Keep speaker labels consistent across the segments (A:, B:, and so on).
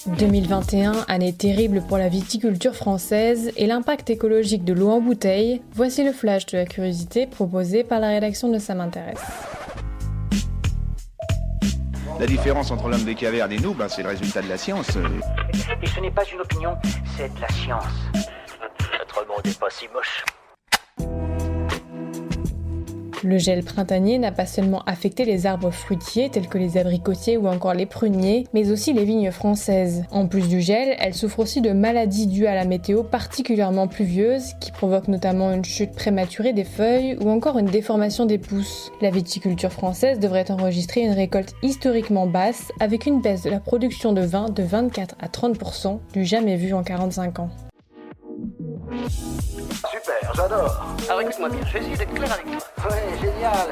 A: « 2021, année terrible pour la viticulture française et l'impact écologique de l'eau en bouteille, voici le flash de la curiosité proposé par la rédaction de Ça m'intéresse.
B: La différence entre l'homme des cavernes et nous, c'est le résultat de la science.
C: Et ce n'est pas une opinion, c'est de la science. Notre monde n'est pas si moche.
A: Le gel printanier n'a pas seulement affecté les arbres fruitiers tels que les abricotiers ou encore les pruniers, mais aussi les vignes françaises. En plus du gel, elles souffrent aussi de maladies dues à la météo particulièrement pluvieuse, qui provoque notamment une chute prématurée des feuilles ou encore une déformation des pousses. La viticulture française devrait enregistrer une récolte historiquement basse, avec une baisse de la production de vin de 24 à 30%, du jamais vu en 45 ans.
C: Super, j'adore. Alors écoute-moi bien, je vais essayer d'être clair avec toi. Ouais, génial.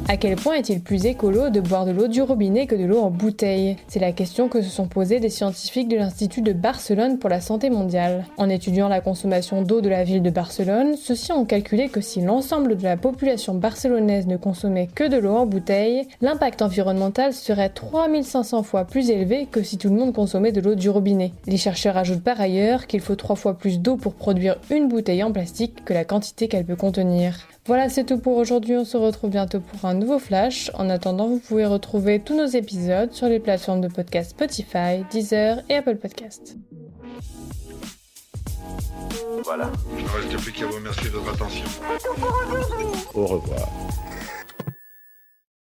A: À quel point est-il plus écolo de boire de l'eau du robinet que de l'eau en bouteille ? C'est la question que se sont posées des scientifiques de l'Institut de Barcelone pour la santé mondiale. En étudiant la consommation d'eau de la ville de Barcelone, ceux-ci ont calculé que si l'ensemble de la population barcelonaise ne consommait que de l'eau en bouteille, l'impact environnemental serait 3500 fois plus élevé que si tout le monde consommait de l'eau du robinet. Les chercheurs ajoutent par ailleurs qu'il faut 3 fois plus d'eau pour produire une bouteille en plastique que la quantité qu'elle peut contenir. Voilà, c'est tout pour aujourd'hui, on se retrouve bientôt pour un nouveau flash. En attendant, vous pouvez retrouver tous nos épisodes sur les plateformes de podcast Spotify, Deezer et Apple Podcasts.
D: Voilà.
E: Il ne reste plus qu'à vous remercier de votre attention.
D: Au revoir.